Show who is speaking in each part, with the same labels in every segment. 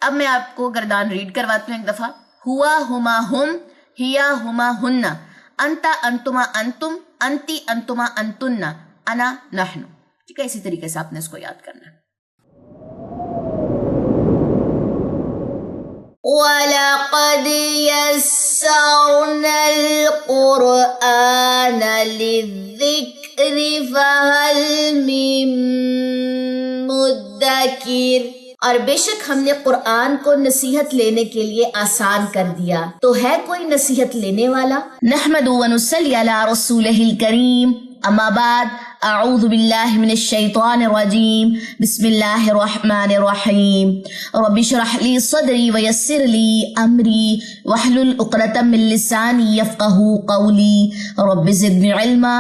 Speaker 1: اب میں آپ کو گردان ریڈ کرواتی ہوں ایک دفعہ. ہوا ہما ہم، ہیا ہما ہن، انتا انتما انتم، انتی انتما انتن، انا نحن. ٹھیک ہے، اسی طریقے سے آپ نے اس کو یاد کرنا ہے. وَلَقَدْ يَسَّرْنَا الْقُرْآنَ لِلذِّكْرِ فَهَلْ مِن مُدَّكِرٍ. اور بے شک ہم نے قرآن کو نصیحت لینے کے لیے آسان کر دیا، تو ہے کوئی نصیحت لینے والا؟ نحمد و نصلی علی رسولہ الکریم. اما بعد، اعوذ باللہ من الشیطان الرجیم. بسم اللہ الرحمن الرحیم. رب اشرح لی صدری ویسر لی امری واحلل عقدۃ من لسانی یفقہوا قولی. رب زدنی علما،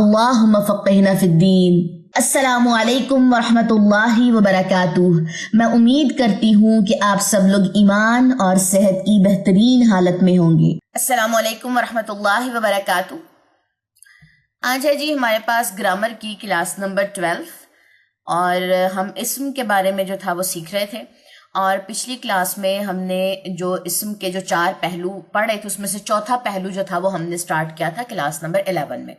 Speaker 1: اللہم فقہنا فی الدین. السلام علیکم ورحمۃ اللہ وبرکاتہ. میں امید کرتی ہوں کہ آپ سب لوگ ایمان اور صحت کی بہترین حالت میں ہوں گے. السلام علیکم ورحمۃ اللہ وبرکاتہ. آج ہے جی ہمارے پاس گرامر کی کلاس نمبر 12 اور ہم اسم کے بارے میں جو تھا وہ سیکھ رہے تھے. اور پچھلی کلاس میں ہم نے جو اسم کے جو 4 پہلو پڑھے تھے اس میں سے چوتھا پہلو جو تھا وہ ہم نے سٹارٹ کیا تھا کلاس نمبر 11 میں،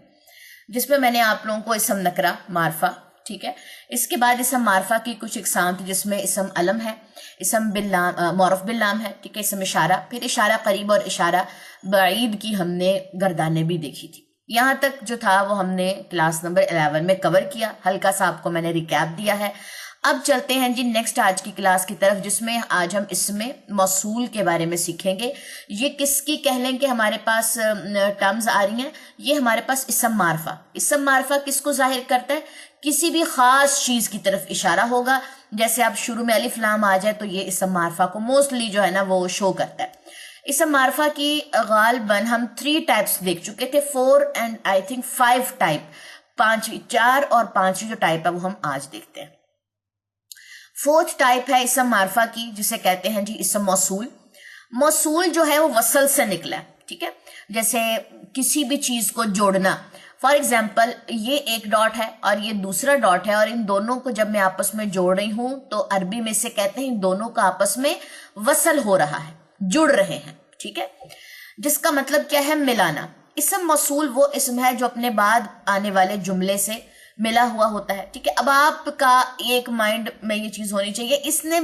Speaker 1: جس میں میں نے آپ لوگوں کو اسم نکرہ، معرفہ، ٹھیک ہے، اس کے بعد اسم معرفہ کی کچھ اقسام تھی جس میں اسم علم ہے، اسم باللام، معرف باللام ہے، ٹھیک ہے، اسم اشارہ، پھر اشارہ قریب اور اشارہ بعید کی ہم نے گردانیں بھی دیکھی تھی. یہاں تک جو تھا وہ ہم نے کلاس نمبر 11 میں کور کیا. ہلکا سا آپ کو میں نے ریکیپ دیا ہے. اب چلتے ہیں جی نیکسٹ آج کی کلاس کی طرف، جس میں آج ہم اسم موصول کے بارے میں سیکھیں گے. یہ کس کی کہہ لیں کہ ہمارے پاس ٹرمز آ رہی ہیں، یہ ہمارے پاس اسم معرفہ. اسم معرفہ کس کو ظاہر کرتا ہے؟ کسی بھی خاص چیز کی طرف اشارہ ہوگا. جیسے آپ شروع میں الف لام آ جائے تو یہ اسم معرفہ کو موسٹلی جو ہے نا وہ شو کرتا ہے. اسم معرفہ کی غالباً ہم 3 ٹائپس دیکھ چکے تھے، 4 اینڈ آئی تھنک 5 ٹائپ، 4 اور 5 جو ٹائپ ہے وہ ہم آج دیکھتے ہیں. 4th ٹائپ ہے اسم معرفہ کی جسے کہتے ہیں جی اسم موصول. موصول جو ہے وہ وصل سے نکلا ہے، ٹھیک ہے، جیسے کسی بھی چیز کو جوڑنا. فار ایگزامپل یہ ایک ڈاٹ ہے اور یہ دوسرا ڈاٹ ہے اور ان دونوں کو جب میں آپس میں جوڑ رہی ہوں تو عربی میں سے کہتے ہیں ان دونوں کا آپس میں وصل ہو رہا ہے، جڑ رہے ہیں، ٹھیک ہے، جس کا مطلب کیا ہے؟ ملانا. اسم موصول وہ اسم ہے جو اپنے بعد آنے والے جملے سے ملا ہوا ہوتا ہے، ٹھیک ہے. اب آپ کا ایک مائنڈ میں یہ چیز ہونی چاہیے، اس نے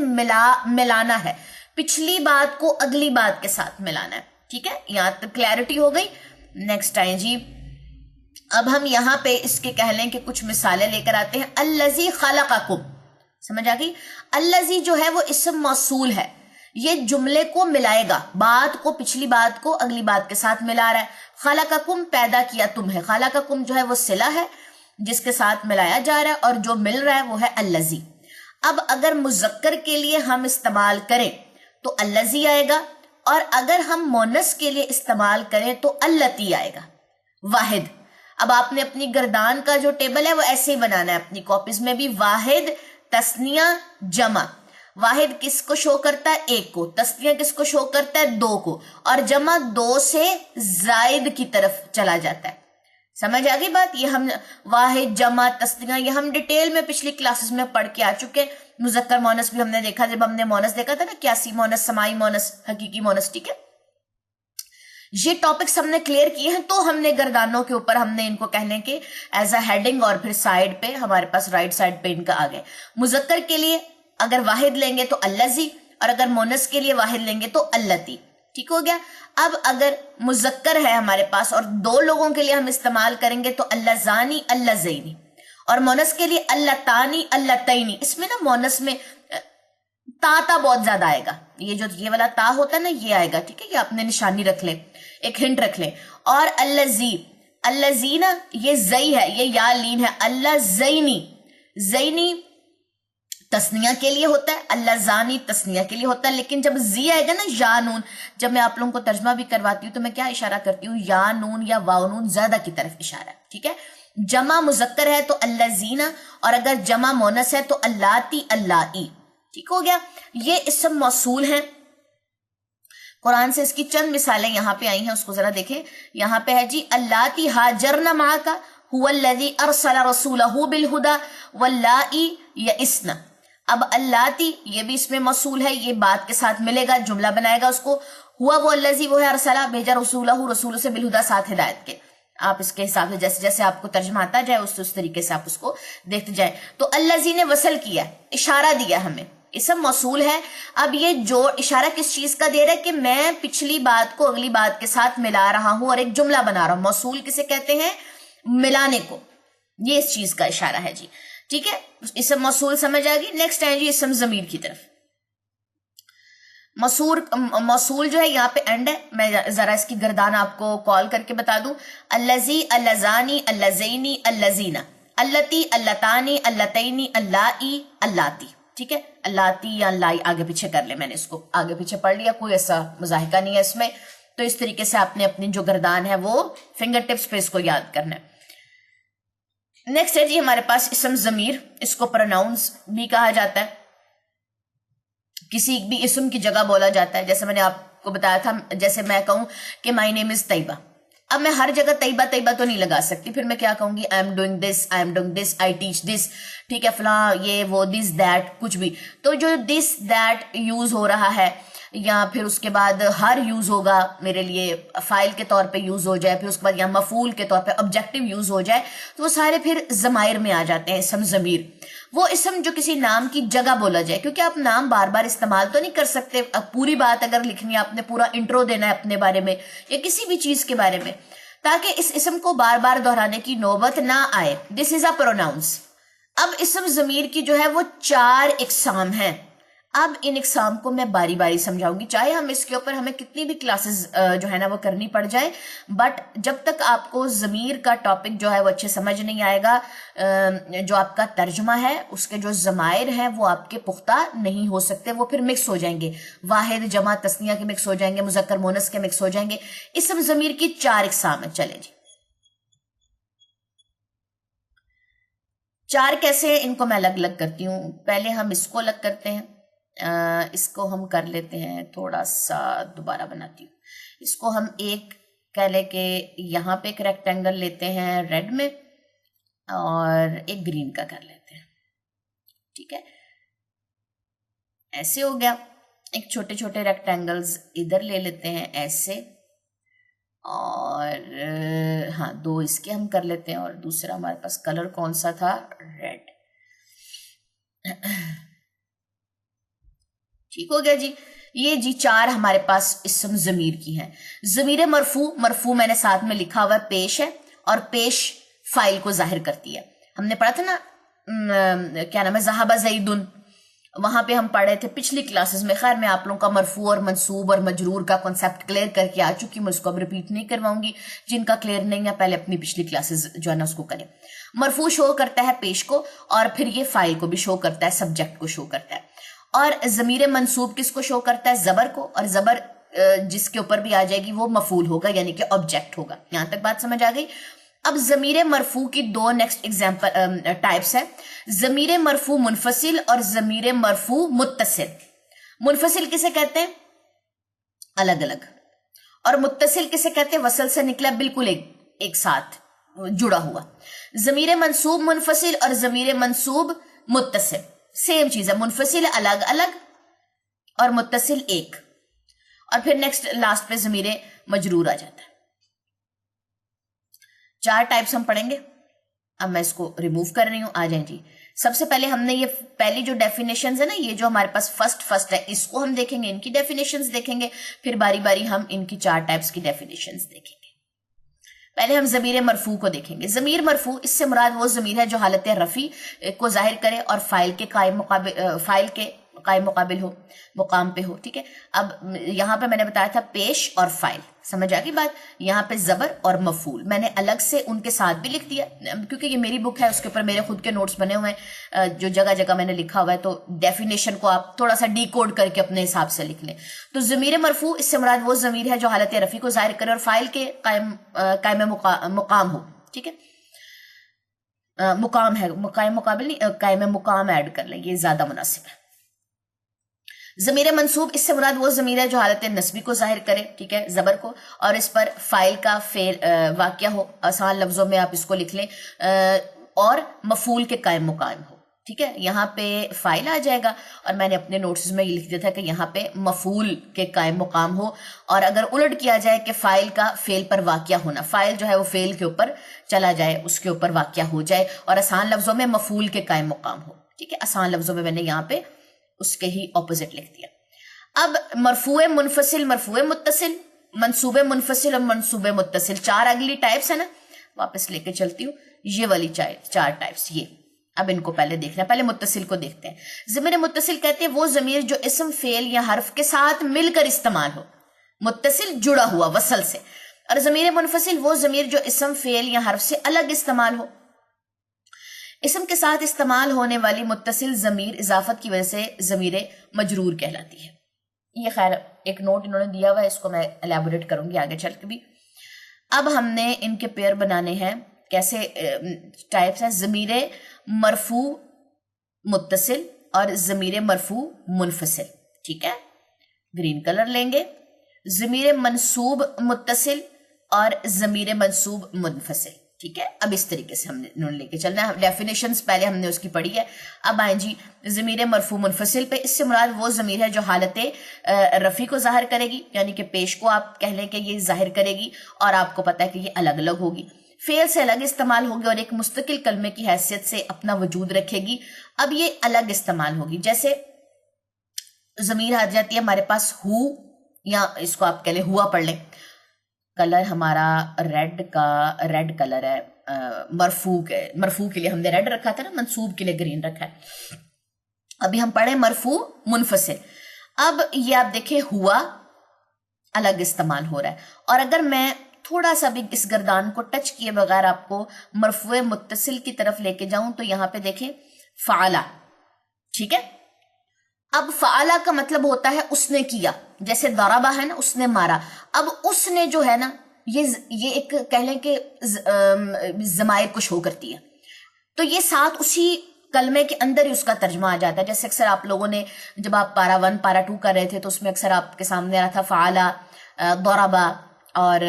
Speaker 1: ملانا ہے، پچھلی بات کو اگلی بات کے ساتھ ملانا ہے، ٹھیک ہے. یہاں تک کلیئرٹی ہو گئی. نیکسٹ آئیں جی، اب ہم یہاں پہ اس کے کہہ لیں کہ کچھ مثالیں لے کر آتے ہیں. الذی خلقکم، سمجھ آ گئی؟ الذی جو ہے وہ اسم موصول ہے، یہ جملے کو ملائے گا، بات کو، پچھلی بات کو اگلی بات کے ساتھ ملا رہا ہے. خلقکم پیدا کیا تمہیں، خلقکم جو ہے وہ صلہ ہے جس کے ساتھ ملایا جا رہا ہے اور جو مل رہا ہے وہ ہے الذی. اب اگر مذکر کے لیے ہم استعمال کریں تو الذی آئے گا، اور اگر ہم مونس کے لیے استعمال کریں تو اللتی آئے گا. واحد. اب آپ نے اپنی گردان کا جو ٹیبل ہے وہ ایسے ہی بنانا ہے، اپنی کاپیز میں بھی واحد، تثنیہ، جمع. واحد کس کو شو کرتا ہے؟ 1 کو. تثنیہ کس کو شو کرتا ہے؟ 2 کو. اور جمع 2 سے زائد کی طرف چلا جاتا ہے. سمجھ آ گئی بات؟ یہ ہم واحد، جمع، تثنیہ یہ ہم ڈیٹیل میں پچھلی کلاسز میں پڑھ کے آ چکے. مذکر مونس بھی ہم نے دیکھا جب ہم نے مونس دیکھا تھا نا، قیاسی مونس، سماعی مونس، حقیقی مونس، ٹھیک ہے. یہ ٹاپکس ہم نے کلیئر کیے ہیں تو ہم نے گردانوں کے اوپر ہم نے ان کو کہنے کے ایز اے ہیڈنگ اور پھر سائڈ پہ ہمارے پاس رائٹ سائڈ پہ ان کا آ گئے. مذکر کے لیے اگر واحد لیں گے تو الذی، اور اگر مونس کے لیے واحد لیں گے تو اللتی. ٹھیک ہو گیا. اب اگر مذکر ہے ہمارے پاس اور 2 لوگوں کے لیے ہم استعمال کریں گے تو اللذانی، اللذینی، اور مونس کے لیے اللتانی، اللتینی. اس میں نا مونس میں تا بہت زیادہ آئے گا، یہ جو یہ والا تا ہوتا ہے نا یہ آئے گا، ٹھیک ہے، یہ آپ نے نشانی رکھ لیں، ایک ہنٹ رکھ لیں. اور الذی، الذین یہ زئی ہے، یہ یا لین ہے. اللذینی، زینی تسنیہ کے لیے ہوتا ہے، اللذانی تسنیہ کے لیے ہوتا ہے. لیکن جب زی آئے گا نا، یا نون، جب میں آپ لوگوں کو ترجمہ بھی کرواتی ہوں تو میں کیا اشارہ کرتی ہوں؟ یا نون یا واو نون زیادہ کی طرف اشارہ، ٹھیک ہے. جمع مذکر ہے تو اللذین، اور اگر جمع مونس ہے تو اللاتی، اللائی. ٹھیک ہو گیا. یہ اسم موصول ہیں. قرآن سے اس کی چند مثالیں یہاں پہ آئی ہیں، اس کو ذرا دیکھیں. یہاں پہ ہے جی اللاتی ہاجرن معک هو الذی ارسل رسولہ بالہدی واللائی یئسن. اب اللاتی یہ بھی اس میں موصول ہے، یہ بات کے ساتھ ملے گا، جملہ بنائے گا اس کو، ہوا وہ الذی وہ ہے ارسلہ بھیجا رسولہ رسول سے بالہدیٰ ساتھ ہدایت کے. آپ اس کے حساب سے جیسے جیسے آپ کو ترجمہ آتا جائے اس طریقے سے آپ اس کو دیکھتے جائیں. تو الذی نے وصل کیا، اشارہ دیا ہمیں، اسم موصول ہے. اب یہ جو اشارہ کس چیز کا دے رہا ہے کہ میں پچھلی بات کو اگلی بات کے ساتھ ملا رہا ہوں اور ایک جملہ بنا رہا ہوں. موصول کسے کہتے ہیں؟ ملانے کو. یہ اس چیز کا اشارہ ہے جی. ٹھیک ہے، اسم موصول سمجھ آ گئی. نیکسٹ ہے جی اسم ضمیر کی طرف. موصول جو ہے یہاں پہ اینڈ ہے. میں ذرا اس کی گردان آپ کو کال کر کے بتا دوں. الذی، اللذانی، اللذینی، اللذینہ، اللتی، اللتانی، اللتینی، اللائی، اللاتی. ٹھیک ہے، اللاتی یا اللائی آگے پیچھے کر لیں، میں نے اس کو آگے پیچھے پڑھ لیا، کوئی ایسا مضاحکہ نہیں ہے اس میں. تو اس طریقے سے آپ نے اپنی جو گردان ہے وہ فنگر ٹپس پہ اس کو یاد کرنا ہے. نیکسٹ ہے جی ہمارے پاس اسم ضمیر. اس کو پروناؤنس بھی کہا جاتا ہے، کسی بھی اسم کی جگہ بولا جاتا ہے. جیسے میں نے آپ کو بتایا تھا، جیسے میں کہوں کہ مائی نیم از طیبہ. اب میں ہر جگہ طیبہ طیبہ تو نہیں لگا سکتی، پھر میں کیا کہوں گی؟ I am doing this, I am doing this, I teach this. ٹھیک ہے، فلاں، یہ وہ، دس دیٹ، کچھ بھی. تو جو دس دیٹ یوز ہو رہا ہے، یا پھر اس کے بعد ہر یوز ہوگا میرے لیے فائل کے طور پہ یوز ہو جائے، پھر اس کے بعد یا مفعول کے طور پہ آبجیکٹو یوز ہو جائے، تو وہ سارے پھر ضمائر میں آ جاتے ہیں. اسم ضمیر وہ اسم جو کسی نام کی جگہ بولا جائے، کیونکہ آپ نام بار بار استعمال تو نہیں کر سکتے. اب پوری بات اگر لکھنی ہے، آپ نے پورا انٹرو دینا ہے اپنے بارے میں یا کسی بھی چیز کے بارے میں، تاکہ اس اسم کو بار بار دہرانے کی نوبت نہ آئے. دس از اے پروناؤنس. اب اسم ضمیر کی جو ہے وہ 4 اقسام ہیں. اب ان اقسام کو میں باری باری سمجھاؤں گی، چاہے ہم اس کے اوپر ہمیں کتنی بھی کلاسز جو ہے نا وہ کرنی پڑ جائے، بٹ جب تک آپ کو ضمیر کا ٹاپک جو ہے وہ اچھے سمجھ نہیں آئے گا، جو آپ کا ترجمہ ہے اس کے جو ضمائر ہیں وہ آپ کے پختہ نہیں ہو سکتے. وہ پھر مکس ہو جائیں گے، واحد، جمع، تثنیہ کے مکس ہو جائیں گے، مذکر مؤنث کے مکس ہو جائیں گے. اسم ضمیر کی 4 اقسام ہیں. چلیں جی، 4 کیسے ہیں ان کو میں الگ الگ کرتی ہوں. پہلے ہم اس کو الگ کرتے ہیں. اس کو ہم کر لیتے ہیں، تھوڑا سا دوبارہ بناتی ہوں. اس کو ہم ایک کہہ لیں کہ یہاں پہ ایک ریکٹینگل لیتے ہیں ریڈ میں، اور ایک گرین کا کر لیتے ہیں. ٹھیک ہے، ایسے ہو گیا. ایک چھوٹے چھوٹے ریکٹینگلز ادھر لے لیتے ہیں ایسے، اور ہاں 2 اس کے ہم کر لیتے ہیں، اور دوسرا ہمارے پاس کلر کون سا تھا؟ ریڈ. ٹھیک ہو گیا جی. یہ جی 4 ہمارے پاس اسم ضمیر کی ہیں. ضمیر مرفوع، مرفوع میں نے ساتھ میں لکھا ہوا ہے پیش ہے، اور پیش فائل کو ظاہر کرتی ہے. ہم نے پڑھا تھا نا کیا نام ہے، ذہب زیدن، وہاں پہ ہم پڑھے تھے پچھلی کلاسز میں. خیر میں آپ لوگوں کا مرفوع اور منصوب اور مجرور کا کنسیپٹ کلیئر کر کے آ چکی، میں اس کو اب ریپیٹ نہیں کرواؤں گی. جن کا کلیئر نہیں ہے پہلے اپنی پچھلی کلاسز جو ہے نا اس کو کریں. مرفوع شو کرتا ہے پیش کو، اور پھر یہ فائل کو بھی شو کرتا ہے، سبجیکٹ کو شو کرتا ہے. اور ضمیر منصوب کس کو شو کرتا ہے؟ زبر کو. اور زبر جس کے اوپر بھی آ جائے گی وہ مفعول ہوگا، یعنی کہ آبجیکٹ ہوگا. یہاں تک بات سمجھ آ گئی. اب ضمیر مرفوع کی 2 نیکسٹ ایگزامپل ٹائپس ہیں. ضمیر مرفوع منفصل اور ضمیر مرفوع متصل. منفصل کسے کہتے ہیں؟ الگ الگ. اور متصل کسے کہتے ہیں؟ وصل سے نکلا بالکل ایک ساتھ جڑا ہوا. ضمیر منصوب منفصل اور ضمیر منصوب متصل سیم چیز ہے. منفصل الگ الگ اور متصل ایک. اور پھر نیکسٹ لاسٹ پہ ضمیر مجرور آ جاتا ہے. 4 ٹائپس ہم پڑھیں گے. اب میں اس کو ریموو کر رہی ہوں. آ جائیں جی. سب سے پہلے ہم نے یہ پہلی جو ڈیفینیشنز ہے نا، یہ جو ہمارے پاس فرسٹ ہے، اس کو ہم دیکھیں گے، ان کی ڈیفینیشنز دیکھیں گے، پھر باری باری ہم ان کی 4 ٹائپس کی ڈیفینیشنز دیکھیں گے. پہلے ہم ضمیر مرفوع کو دیکھیں گے. ضمیر مرفوع اس سے مراد وہ ضمیر ہے جو حالت رفع کو ظاہر کرے اور فاعل کے قائم مقابل ہو، مقام پہ ہو. ٹھیک ہے. اب یہاں پہ میں نے بتایا تھا پیش اور فاعل. سمجھ آ گئی بات. یہاں پہ زبر اور مفعول میں نے الگ سے ان کے ساتھ بھی لکھ دیا، کیونکہ یہ میری بک ہے، اس کے اوپر میرے خود کے نوٹس بنے ہوئے ہیں جو جگہ جگہ میں نے لکھا ہوا ہے. تو ڈیفینیشن کو آپ تھوڑا سا ڈی کوڈ کر کے اپنے حساب سے لکھ لیں. تو ضمیر مرفوع اس سے مراد وہ ضمیر ہے جو حالت رفع کو ظاہر کرے اور فاعل کے قائم مقام ہو. ٹھیک ہے. مقام ہے، قائم مقابل نہیں، قائم مقام ایڈ کر لیں، یہ زیادہ مناسب ہے. ضمیر منصوب اس سے مراد وہ ضمیر ہے جو حالت نسبی کو ظاہر کرے. ٹھیک ہے، زبر کو، اور اس پر فاعل کا واقعہ ہو. آسان لفظوں میں آپ اس کو لکھ لیں، اور مفعول کے قائم مقام ہو. ٹھیک ہے، یہاں پہ فائل آ جائے گا، اور میں نے اپنے نوٹس میں یہ لکھ دیا تھا کہ یہاں پہ مفعول کے قائم مقام ہو، اور اگر الٹ کیا جائے کہ فائل کا فعل پر واقع ہونا، فائل جو ہے وہ فعل کے اوپر چلا جائے، اس کے اوپر واقع ہو جائے، اور آسان لفظوں میں مفعول کے قائم مقام ہو. ٹھیک ہے، آسان لفظوں میں نے یہاں پہ اس کے ہی اپوزٹ لکھ دیا. اب مرفوع منفصل، مرفوع متصل، منصوب منفصل اور منصوب متصل، 4 اگلی ٹائپس ہے نا، واپس لے کے چلتی ہوں. یہ والی 4 ٹائپس، یہ اب ان کو پہلے دیکھنا ہے. پہلے متصل کو دیکھتے ہیں. ضمیر متصل کہتے ہیں وہ ضمیر جو اسم، فعل یا حرف کے ساتھ مل کر استعمال ہو، متصل جڑا ہوا وصل سے. اور ضمیر منفصل وہ ضمیر جو اسم، فعل یا حرف سے الگ استعمال ہو. اسم کے ساتھ استعمال ہونے والی متصل ضمیر اضافت کی وجہ سے ضمیر مجرور کہلاتی ہے. یہ خیر ایک نوٹ انہوں نے دیا ہوا ہے، اس کو میں الیبوریٹ کروں گی آگے چل کے بھی. اب ہم نے ان کے پیر بنانے ہیں. کیسے ٹائپس ہیں؟ ضمیر مرفوع متصل اور ضمیر مرفوع منفصل. ٹھیک ہے، گرین کلر لیں گے. ضمیر منصوب متصل اور ضمیر منصوب منفصل. ٹھیک ہے، اب اس طریقے سے ہم نے لے کے چلنا ہے. ڈیفینیشنز پہلے ہم نے اس کی پڑھی ہے. اب آئیں جی ضمیر مرفوع منفصل پہ. اس سے مراد وہ ضمیر ہے جو حالت رفع کو ظاہر کرے گی، یعنی کہ پیش کو آپ کہہ لیں کہ یہ ظاہر کرے گی، اور آپ کو پتا ہے کہ یہ الگ الگ ہوگی، فعل سے الگ استعمال ہوگی اور ایک مستقل کلمے کی حیثیت سے اپنا وجود رکھے گی. اب یہ الگ استعمال ہوگی. جیسے ضمیر آ جاتی ہے ہمارے پاس ہو، یا اس کو آپ کہہ لیں ہوا پڑھ لیں. کلر ہمارا ریڈ کلر ہے. مرفوع کے لیے ہم نے ریڈ رکھا تھا نا، منصوب کے لیے گرین رکھا ہے. ابھی ہم پڑھیں مرفوع منفصل. اب یہ آپ دیکھیں ہوا الگ استعمال ہو رہا ہے، اور اگر میں تھوڑا سا بھی اس گردان کو ٹچ کیے بغیر آپ کو مرفوع متصل کی طرف لے کے جاؤں تو یہاں پہ دیکھیں فعلا. ٹھیک ہے، اب فعلا کا مطلب ہوتا ہے اس نے کیا. جیسے ضربہ ہے نا، اس نے مارا. اب اس نے جو ہے نا، یہ ایک کہہ لیں کہ ضمائر کو شو کرتی ہے، تو یہ ساتھ اسی کلمے کے اندر ہی اس کا ترجمہ آ جاتا ہے. جیسے اکثر آپ لوگوں نے جب آپ پارا 1 پارا 2 کر رہے تھے تو اس میں اکثر آپ کے سامنے آ رہا تھا فعلا، ضربہ، اور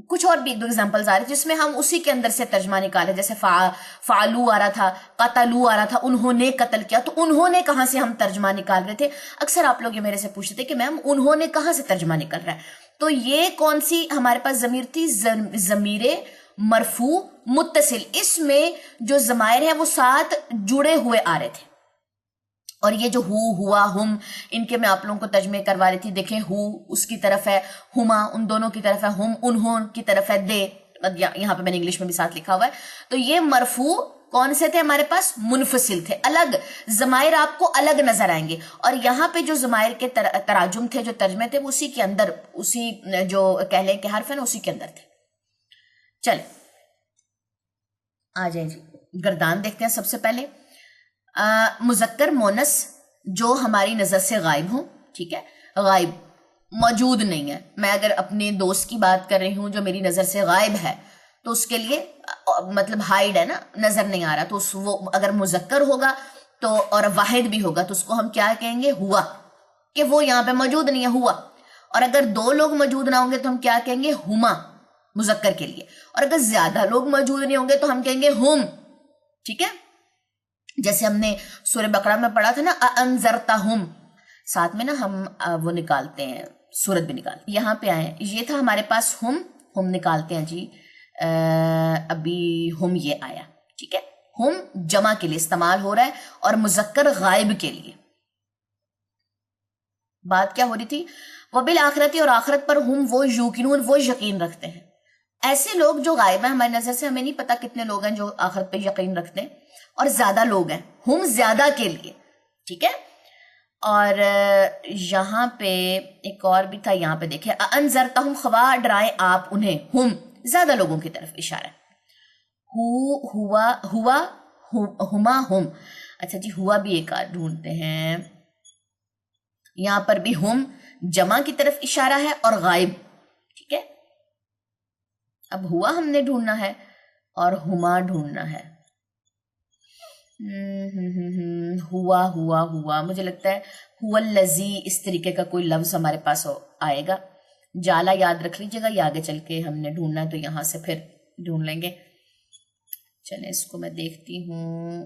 Speaker 1: کچھ اور بھی ایک دو ایگزامپلز آ رہے تھے جس میں ہم اسی کے اندر سے ترجمہ نکالے. جیسے فعلو آ رہا تھا، قتلو آ رہا تھا، انہوں نے قتل کیا. تو انہوں نے کہاں سے ہم ترجمہ نکال رہے تھے؟ اکثر آپ لوگ یہ میرے سے پوچھتے تھے کہ میم انہوں نے کہاں سے ترجمہ نکل رہا ہے. تو یہ کون سی ہمارے پاس ضمیر تھی؟ ضمیر مرفوع متصل. اس میں جو ضمائر ہیں وہ ساتھ جڑے ہوئے آ رہے تھے. اور یہ جو ہوا، ہم، ان کے میں آپ لوگوں کو ترجمے کروا رہی تھی. دیکھیں ہو اس کی طرف ہے، ہما ان دونوں کی طرف ہے، ہم انہوں کی طرف ہے، دے یہاں پہ میں نے انگلش میں بھی ساتھ لکھا ہوا ہے. تو یہ مرفوع کون سے تھے ہمارے پاس؟ منفصل تھے. الگ ضمائر آپ کو الگ نظر آئیں گے. اور یہاں پہ جو ضمائر کے تراجم تھے، جو ترجمے تھے، وہ اسی کے اندر، اسی جو کہہ لیں کہ حرف ہے نا، اسی کے اندر تھے. چلیں آ جائیں جی، گردان دیکھتے ہیں. سب سے پہلے مذکر مونس جو ہماری نظر سے غائب ہوں. ٹھیک ہے، غائب موجود نہیں ہے. میں اگر اپنے دوست کی بات کر رہی ہوں جو میری نظر سے غائب ہے تو اس کے لیے مطلب ہائیڈ ہے نا، نظر نہیں آ رہا، تو وہ اگر مذکر ہوگا تو اور واحد بھی ہوگا تو اس کو ہم کیا کہیں گے؟ ہوا، کہ وہ یہاں پہ موجود نہیں ہے، ہوا. اور اگر 2 لوگ موجود نہ ہوں گے تو ہم کیا کہیں گے؟ ہما، مذکر کے لیے. اور اگر زیادہ لوگ موجود نہیں ہوں گے تو ہم کہیں گے ہم. ٹھیک ہے، جیسے ہم نے سورہ بقرہ میں پڑھا تھا نا، انذرتہم، ساتھ میں نا ہم وہ نکالتے ہیں، سورت بھی نکالتے ہیں. یہاں پہ آئیں، یہ تھا ہمارے پاس ہم نکالتے ہیں جی. ابھی ہم یہ آیا. ٹھیک ہے، ہم جمع کے لیے استعمال ہو رہا ہے اور مذکر غائب کے لیے. بات کیا ہو رہی تھی؟ وبالآخرتی، اور آخرت پر ہم وہ یوقنون، وہ یقین رکھتے ہیں. ایسے لوگ جو غائب ہیں ہماری نظر سے، ہمیں نہیں پتا کتنے لوگ ہیں جو آخرت پہ یقین رکھتے ہیں، اور زیادہ لوگ ہیں، ہم زیادہ کے لیے. ٹھیک ہے، اور یہاں پہ ایک اور بھی تھا. یہاں پہ دیکھیں انذرتہم، خواہ ڈرائیں آپ انہیں، ہم زیادہ لوگوں کی طرف اشارہ. ہوا ہما ہم. اچھا جی، ہوا بھی ایک آدھ ڈھونڈتے ہیں. یہاں پر بھی ہم جمع کی طرف اشارہ ہے اور غائب. ٹھیک ہے، اب ہوا ہم نے ڈھونڈنا ہے اور ہما ڈھونڈنا ہے. ہوا مجھے لگتا ہے ہوا الذی، اس طریقے کا کوئی لفظ ہمارے پاس آئے گا. جالا یاد رکھ لیجیے گا، یہ آگے چل کے ہم نے ڈھونڈنا ہے تو یہاں سے پھر ڈھونڈ لیں گے. چلیں اس کو میں دیکھتی ہوں.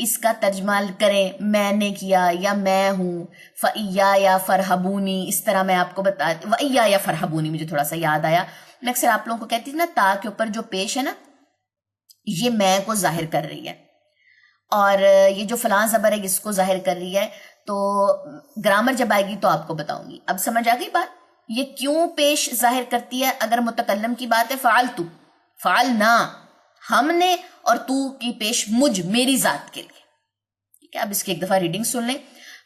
Speaker 1: اس کا ترجمہ کریں میں نے کیا یا میں ہوں، فَإِيَّايَ فَارْهَبُونِ، اس طرح میں آپ کو بتا وَإِيَّايَ فَارْهَبُونِ مجھے تھوڑا سا یاد آیا، میں اکثر آپ لوگوں کو کہتی تھی نا تا کے اوپر جو پیش ہے نا یہ میں کو ظاہر کر رہی ہے، اور یہ جو فلاں زبر ہے اس کو ظاہر کر رہی ہے، تو گرامر جب آئے گی تو آپ کو بتاؤں گی۔ اب سمجھ آ گئی بات، یہ کیوں پیش ظاہر کرتی ہے؟ اگر متکلم کی بات ہے فعلتو، فعلنا ہم نے، اور تو کی پیش مجھ میری ذات کے لیے، ٹھیک ہے؟ اب اس کی ایک دفعہ ریڈنگ سن لیں،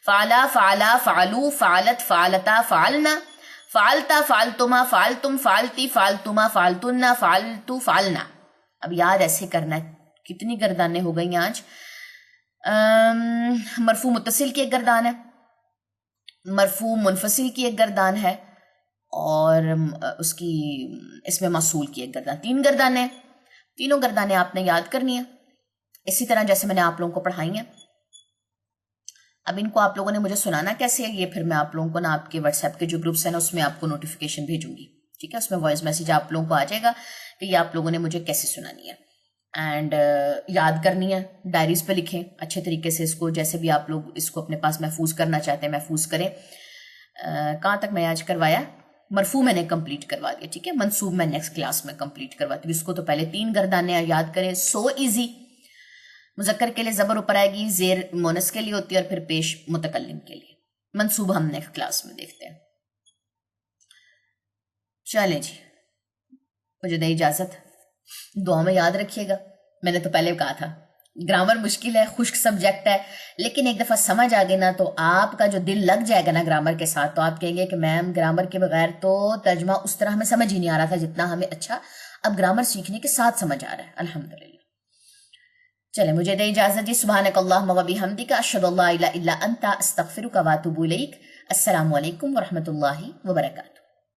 Speaker 1: فعلا فعلا فعلو فعلت فعلتا فعلنا فعلتا فعلتما فعلتم فعلتی فعلتما فعلتنا فعلتو فعلنا۔ اب یاد ایسے کرنا ہے۔ کتنی گردانیں ہو گئی آج؟ مرفوع متصل کی ایک گردان ہے، مرفوع منفصل کی ایک گردان ہے، اور اس کی اس میں موصول کی ایک گردان، 3 گردانیں، تینوں گردانیں آپ نے یاد کرنی ہیں اسی طرح جیسے میں نے آپ لوگوں کو پڑھائی ہیں۔ اب ان کو آپ لوگوں نے مجھے سنانا کیسے ہے، یہ پھر میں آپ لوگوں کو نا آپ کے واٹس ایپ کے جو گروپس ہیں نا اس میں آپ کو نوٹیفیکیشن بھیجوں گی، ٹھیک ہے؟ اس میں وائس میسیج آپ لوگوں کو آ جائے گا کہ یہ آپ لوگوں نے مجھے کیسے سنانی ہے، اینڈ یاد کرنی ہے، ڈائریز پہ لکھیں اچھے طریقے سے اس کو، جیسے بھی آپ لوگ اس کو اپنے پاس محفوظ کرنا چاہتے ہیں محفوظ کریں۔ کہاں تک میں آج کروایا؟ مرفوع میں نے کمپلیٹ کروا دیا، ٹھیک ہے؟ منصوب میں نیکسٹ کلاس میں کمپلیٹ کرواتی ہوں۔ اس کو تو پہلے 3 گردانیں یاد کریں، سو ایزی۔ مذکر کے لیے زبر اوپر آئے گی، زیر مونس کے لیے ہوتی ہے، اور پھر پیش متکلم کے لیے۔ منصوب ہم نیکسٹ کلاس میں دیکھتے ہیں۔ چلیں جی، مجھے دے اجازت، دعا میں یاد رکھیے گا۔ میں نے تو پہلے کہا تھا گرامر مشکل ہے، خشک سبجیکٹ ہے، لیکن ایک دفعہ سمجھ آ گئی نا تو آپ کا جو دل لگ جائے گا نا گرامر کے ساتھ، تو آپ کہیں گے کہ میم گرامر کے بغیر تو ترجمہ اس طرح ہمیں سمجھ ہی نہیں آ رہا تھا جتنا ہمیں اچھا اب گرامر سیکھنے کے ساتھ سمجھ آ رہا ہے، الحمدللہ۔ چلے مجھے دے اجازت جی، سبحانک اللہم و بحمدک، اشہد ان لا الہ الا انت، استغفرک و اتوب الیک۔ السلام علیکم ورحمۃ اللہ وبرکاتہ۔